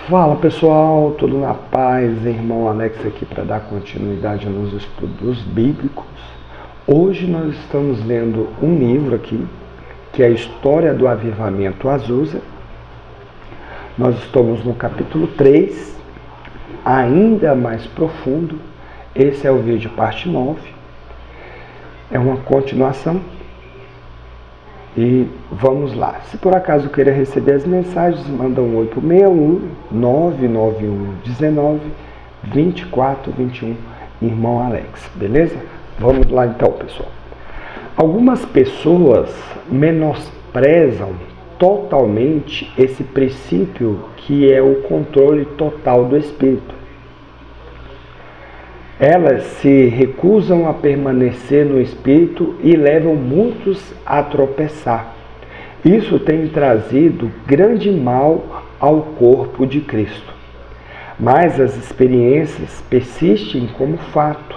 Fala pessoal, tudo na paz? Irmão Alex aqui para dar continuidade nos estudos bíblicos. Hoje nós estamos lendo um livro aqui, que é a História do Avivamento Azusa. Nós estamos no capítulo 3, ainda mais profundo. Esse é o vídeo parte 9. É uma continuação. E vamos lá. Se por acaso queira receber as mensagens, manda um oi para o 61 991 19 24 21, irmão Alex, beleza? Vamos lá então, pessoal. Algumas pessoas menosprezam totalmente esse princípio que é o controle total do espírito. Elas se recusam a permanecer no espírito e levam muitos a tropeçar. Isso tem trazido grande mal ao corpo de Cristo. Mas as experiências persistem como fato,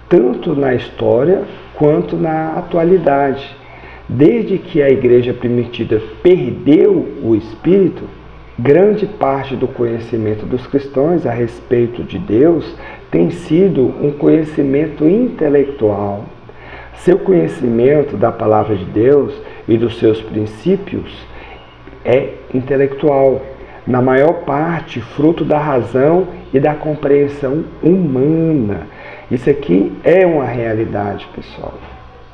tanto na história quanto na atualidade. Desde que a igreja primitiva perdeu o espírito, grande parte do conhecimento dos cristãos a respeito de Deus tem sido um conhecimento intelectual. Seu conhecimento da palavra de Deus e dos seus princípios é intelectual, na maior parte fruto da razão e da compreensão humana. Isso aqui é uma realidade, pessoal.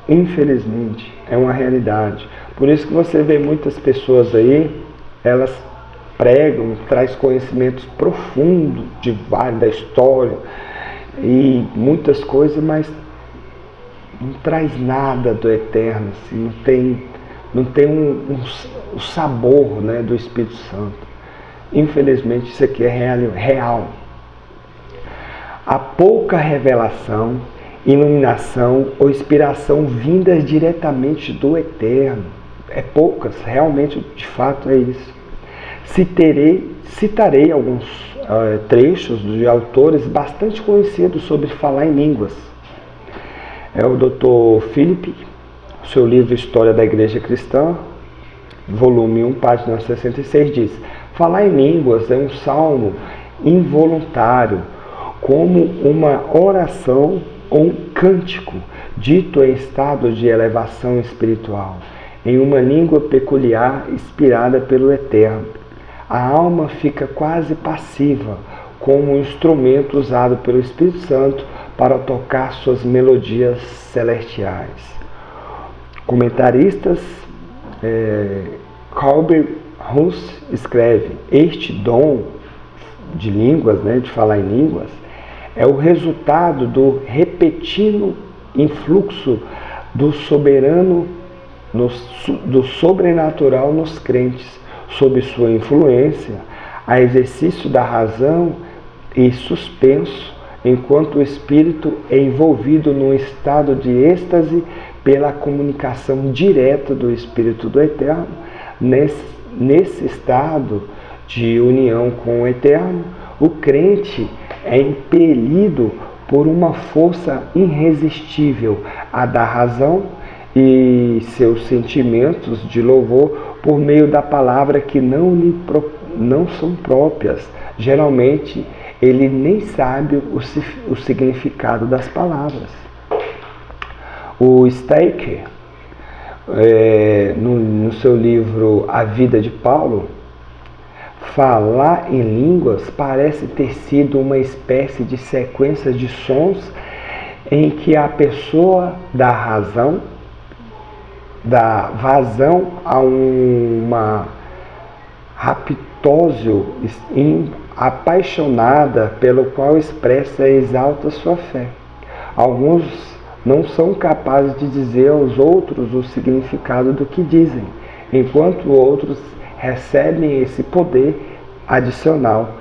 Infelizmente, é uma realidade. Por isso que você vê muitas pessoas aí, elas pregam, traz conhecimentos profundos da história e muitas coisas, mas não traz nada do eterno, assim, não tem o sabor, né, do Espírito Santo. Infelizmente isso aqui é real. Há pouca revelação, iluminação ou inspiração vindas diretamente do eterno. É poucas, realmente, de fato é isso. Citarei alguns trechos de autores bastante conhecidos sobre falar em línguas. É o Dr. Philip, seu livro História da Igreja Cristã, volume 1, página 66, diz: falar em línguas é um salmo involuntário, como uma oração ou um cântico, dito em estado de elevação espiritual, em uma língua peculiar, inspirada pelo Eterno. A alma fica quase passiva, como um instrumento usado pelo Espírito Santo para tocar suas melodias celestiais. Comentaristas, Colbert Huss escreve: este dom de línguas, de falar em línguas, é o resultado do repentino influxo do do sobrenatural nos crentes. Sob sua influência, há exercício da razão e suspenso, enquanto o espírito é envolvido num estado de êxtase pela comunicação direta do Espírito do Eterno. Nesse estado de união com o Eterno, o crente é impelido por uma força irresistível a da razão e seus sentimentos de louvor por meio da palavra que não são próprias. Geralmente, ele nem sabe o significado das palavras. O Staker, no seu livro A Vida de Paulo, falar em línguas parece ter sido uma espécie de sequência de sons em que a pessoa dá vazão a uma raptósio apaixonada, pelo qual expressa e exalta sua fé. Alguns não são capazes de dizer aos outros o significado do que dizem, enquanto outros recebem esse poder adicional.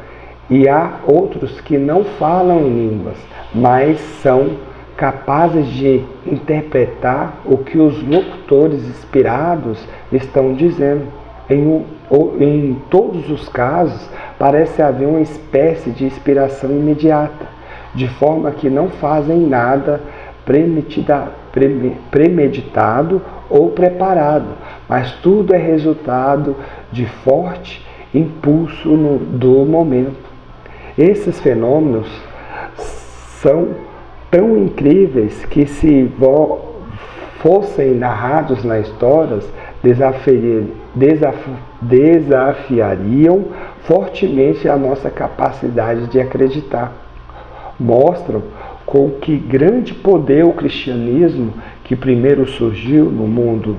E há outros que não falam em línguas, mas são capazes de interpretar o que os locutores inspirados estão dizendo. Em todos os casos, parece haver uma espécie de inspiração imediata, de forma que não fazem nada premeditado ou preparado, mas tudo é resultado de forte impulso do momento. Esses fenômenos são tão incríveis que, se fossem narrados na história, desafiariam fortemente a nossa capacidade de acreditar. Mostram com que grande poder o cristianismo, que primeiro surgiu no mundo,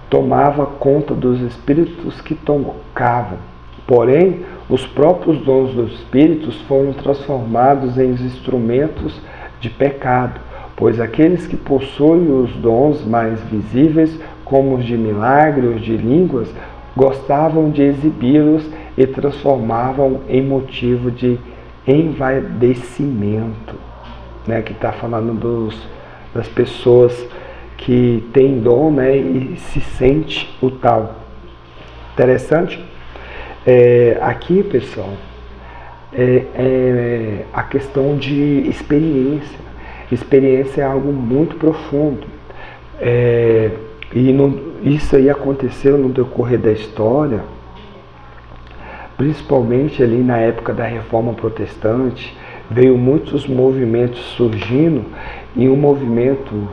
tomava conta dos espíritos que tocavam. Porém, os próprios dons dos espíritos foram transformados em instrumentos de pecado, pois aqueles que possuem os dons mais visíveis, como os de milagre, os de línguas, gostavam de exibi-los e transformavam em motivo de envaidecimento, né? Que está falando das pessoas que têm dom, né? E se sente o tal. Interessante? Aqui, pessoal, a questão de experiência. Experiência é algo muito profundo. Isso aí aconteceu no decorrer da história, principalmente ali na época da Reforma Protestante. Veio muitos movimentos surgindo, e um movimento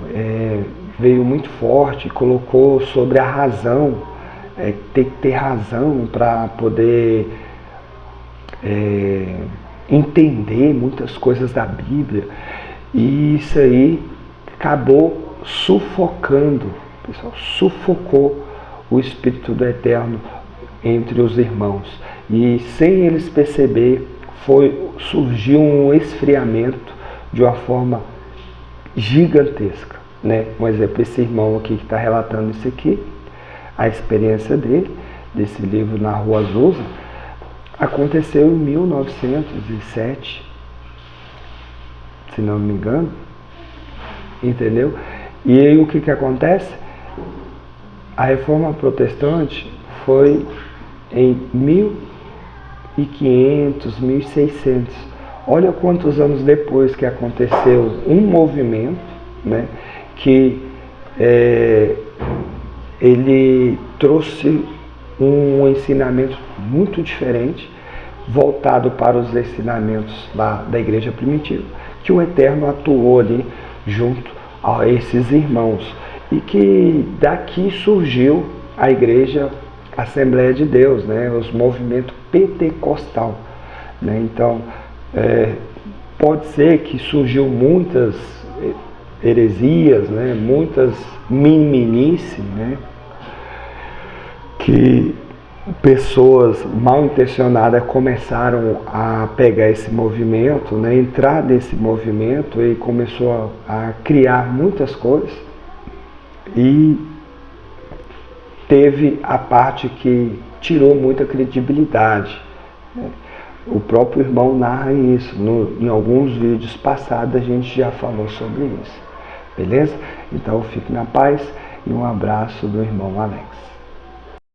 veio muito forte, colocou sobre a razão, tem que ter razão para poder entender muitas coisas da Bíblia, e isso aí acabou sufocando, pessoal, sufocou o Espírito do Eterno entre os irmãos, e sem eles perceber, surgiu um esfriamento de uma forma gigantesca, né? Um exemplo, esse irmão aqui que está relatando isso aqui, a experiência dele, desse livro Na Rua Azusa, aconteceu em 1907, se não me engano, entendeu? E aí o que acontece? A Reforma Protestante foi em 1500, 1600. Olha quantos anos depois que aconteceu um movimento, né, que ele trouxe um ensinamento muito diferente, voltado para os ensinamentos da igreja primitiva, que o Eterno atuou ali junto a esses irmãos, e que daqui surgiu a igreja Assembleia de Deus, né, os movimentos pentecostal, né? Então, pode ser que surgiu muitas heresias, né, muitas miminices, né, que pessoas mal intencionadas começaram a pegar esse movimento, né, entrar nesse movimento, e começou a criar muitas coisas, e teve a parte que tirou muita credibilidade, né? O próprio irmão narra isso, em alguns vídeos passados a gente já falou sobre isso, beleza? Então fique na paz, e um abraço do irmão Alex.